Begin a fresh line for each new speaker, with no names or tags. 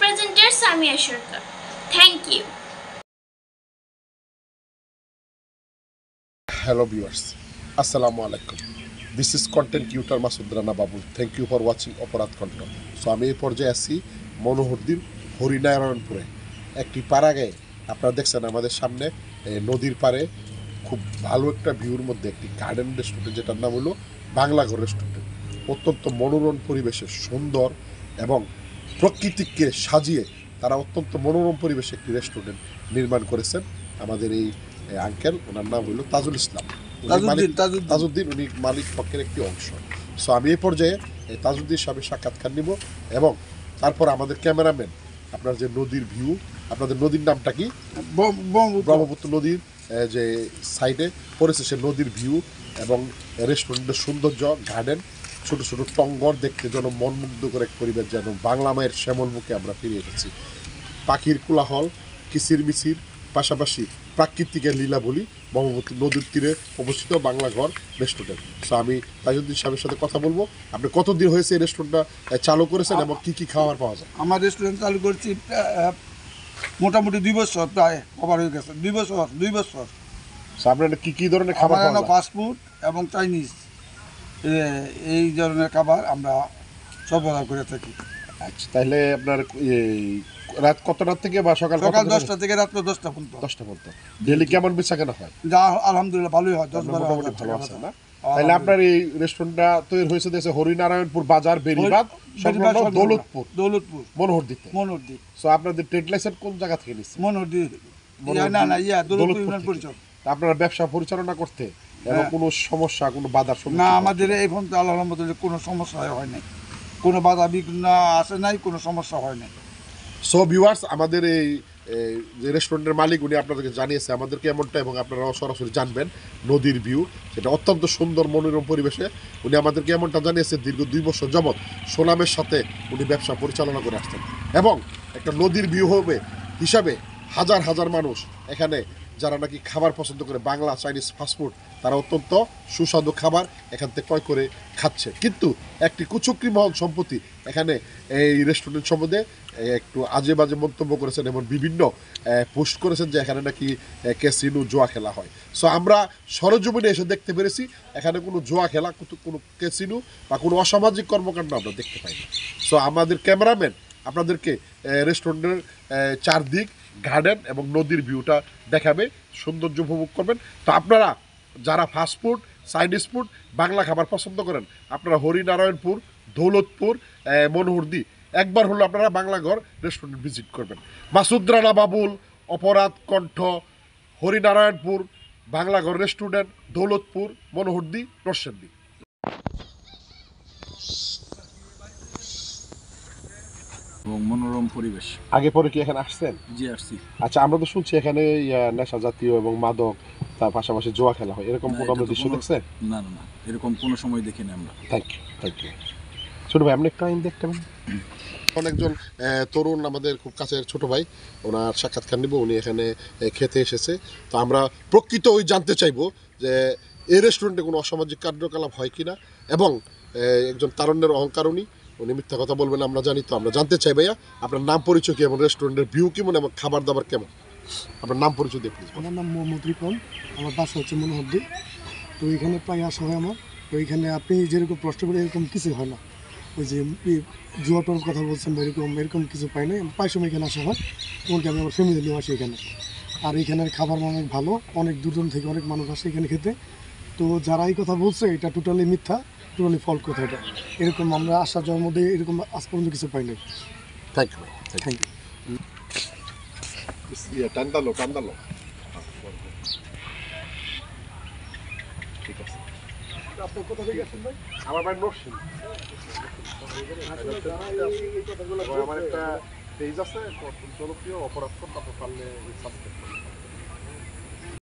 presenter Samia Sharkar. Thank you.
Hello viewers, Assalamu alaikum. This is content tutor Masud Rana Babul. Thank you for watching অপরাধ কণ্ঠ. So আমি এই পর্যায়ে আছি মনোহরদীর হরিনারায়ণপুরে একটি পাড়াগাঁয়ে। আপনারা দেখছেন আমাদের সামনে নদীর পাড়ে খুব ভালো একটা ভিউর মধ্যে একটি গার্ডেন রেস্টুরেন্ট, যেটার নাম হলো বাংলাঘর রেস্টুরেন্ট। অত্যন্ত মনোরম পরিবেশে সুন্দর এবং প্রকৃতিকে সাজিয়ে তারা অত্যন্ত মনোরম পরিবেশে একটি রেস্টুরেন্ট নির্মাণ করেছেন। আমাদের এই আঙ্কেল, ওনার নাম হলো তাজুল ইসলাম, তাজউদ্দিন, উনি মালিক পক্ষের একটি অংশ। সো আমি এই পর্যায়ে তাজউদ্দিন সাহেবের সাক্ষাৎকার নিব এবং তারপর আমাদের ক্যামেরাম্যান আপনার যে নদীর ভিউ, আপনাদের নদীর নামটা কি? ব্রহ্মপুত্র নদীর যে সাইডে পড়েছে সে নদীর ভিউ এবং রেস্টুরেন্টের সৌন্দর্য, গার্ডেন, ছোট ছোট টঙ্গর দেখতে যেন মনমুগ্ধকর এক পরিবেশ, যেন বাংলা মায়ের শ্যামল মুখে আমরা ফিরে এসেছি। পাখির কোলাহল, কিচির মিচির, পাশাপাশি প্রাকৃতিকের লীলাবলী, ব্রহ্মপুত্র নদীর তীরে অবস্থিত বাংলাঘর রেস্টুরেন্ট। সো আমি তাজউদ্দিন সাহেবের সাথে কথা বলবো। আপনি কতদিন হয়েছে এই রেস্টুরেন্টটা চালু করেছেন এবং কী কী খাবার পাওয়া যায়?
আমার রেস্টুরেন্ট চালু করছি মোটামুটি 2 বছর, প্রায় কভার হয়ে গেছে। 2 বছর।
সো আপনার কী কী ধরনের খাবার পাওয়া যায়?
ফাস্টফুড এবং চাইনিজ, এই ধরনের খাবার আমরা সরবরাহ করে থাকি।
আচ্ছা, তাহলে আপনার রাত কতটা থেকে বা সকাল
10টা থেকে রাত 10টা পর্যন্ত।
10টা পর্যন্ত ডেলি কেমন বেচাকেনা হয়?
যা আলহামদুলিল্লাহ ভালোই হয়, 10-12
মোটামুটি ভালো আছে না? তাহলে আপনার এই রেস্টুরেন্টটা তৈরি হয়েছে দেশে হরিনারায়ণপুর বাজার, বেরিবাদ,
দৌলতপুর, মনোহরদী।
সো আপনাদের ট্রেড লাইসেন্স কোন জায়গা থেকে নিচ্ছে?
মনোহরদী দৌলতপুর ইউনিয়ন পরিষদ।
আপনারা ব্যবসা পরিচালনা করতে এবং কোনো সমস্যা, কোনো বাধার সম্মুখীন?
না, আমাদের এই পর্যন্ত আলহামদুলিল্লাহ কোনো সমস্যা হয় নাই, কোনো বাধা বিঘ্ন আসে নাই, কোনো সমস্যা হয় নাই।
সো ভিউয়ার্স, আমাদের এই যে রেস্টুরেন্টের মালিক উনি আপনাদেরকে জানিয়েছে আমাদেরকে এমনটা, এবং আপনারাও সরাসরি জানবেন নদীর ভিউ, সেটা অত্যন্ত সুন্দর মনোরম পরিবেশে উনি আমাদেরকে এমনটা জানিয়েছে। দীর্ঘ 2 বছর যাবৎ সুনামের সাথে উনি ব্যবসা পরিচালনা করে আসছেন এবং একটা নদীর ভিউ হবে হিসাবে হাজার হাজার মানুষ এখানে যারা নাকি খাবার পছন্দ করে, বাংলা চাইনিজ ফাস্টফুড, তারা অত্যন্ত সুস্বাদু খাবার এখান থেকে ক্রয় করে খাচ্ছে। কিন্তু একটি কুচক্রী মহল সম্পত্তি এখানে এই রেস্টুরেন্ট সম্বন্ধে একটু আজে বাজে মন্তব্য করেছেন এবং বিভিন্ন পোস্ট করেছেন যে এখানে নাকি ক্যাসিনো, জুয়া খেলা হয়। সো আমরা সরজমিনে এসে দেখতে পেরেছি এখানে কোনো জুয়া খেলা, কোনো ক্যাসিনো বা কোনো অসামাজিক কর্মকাণ্ড আমরা দেখতে পাইনি। সো আমাদের ক্যামেরাম্যান আপনাদেরকে রেস্টুরেন্টের চারদিক, গার্ডেন এবং নদীর ভিউটা দেখাবে, সৌন্দর্য উপভোগ করবেন। তো আপনারা যারা ফাস্টফুড, চাইনিজ ফুড, বাংলা খাবার পছন্দ করেন, আপনারা হরিনারায়ণপুর, দৌলতপুর, মনোহরদী একবার হলো আপনারা বাংলাঘর রেস্টুরেন্ট ভিজিট করবেন। মাসুদ রানা বাবুল, অপরাধ কণ্ঠ, হরিনারায়ণপুর, বাংলাঘর রেস্টুরেন্ট, দৌলতপুর, মনোহরদী, নরসিংদী।
এবং মনোরম পরিবেশ।
আগে পরে কি এখানে আসছেন?
জি, আসছি।
আচ্ছা, আমরা তো শুনছি এখানে নেশা জাতীয় এবং মাদক, তার পাশাপাশি জুয়া খেলা হয়, এরকম কোনো আমরা দৃশ্য দেখছেন?
না, এরকম কোনো সময় দেখিনি আমরা।
Thank you. ছোট ভাই, আপনি একটু আইন দেখতে পাবেন। অনেকজন তরুণ, আমাদের খুব কাছের ছোট ভাই, ওনার সাক্ষাৎকার নিব। উনি এখানে খেতে এসেছে। তো আমরা প্রকৃত ওই জানতে চাইবো যে এই রেস্টুরেন্টে কোনো অসামাজিক কার্যকলাপ হয় কিনা, এবং একজন তারুণ্যের অহংকার উনি মিথ্যা কথা বলবেন আমরা জানি। তো আমরা জানতে চাই ভাইয়া, আপনার নাম পরিচয় কি এবং রেস্টুরেন্টের ভিউ কেমন এবং খাবার দাবার কেমন? আপনার নাম পরিচয় দিয়ে প্লিজ।
আমার নাম মোহাম্মদ রিপন, আমার বাসা হচ্ছে মনোহরদী। তো এখানে প্রায় আসা হয় আমার। তো এখানে আপনি যেরকম প্রশ্ন করে এরকম কিছু হয় না, ওই যে জুয়াটার কথা বলছেন বা এরকম কিছু পাই না। প্রায় সময় এখানে আসা হয়, এমনকি আমি আমার ফ্যামিলি নিয়ে আসি এখানে। আর এখানের খাবার অনেক ভালো, অনেক দূর থেকে অনেক মানুষ আসে এখানে খেতে। তো যারা এই কথা বলছে এটা টোটালি মিথ্যা, টোটালি ফল্ট কথা। এটা এরকম আমরা আসা যাওয়ার মধ্যে এরকম আজ পর্যন্ত কিছু পাই নাই।
Thank you. টান্দালো ঠিক আছে।
আপনার কোথা থেকে আসেন ভাই?
আমার বাড়ি নরসিংদী। আমার একটা পেজ আছে জনপ্রিয়, অপরাধ করতে পারলে সাবস্ক্রাইব করুন।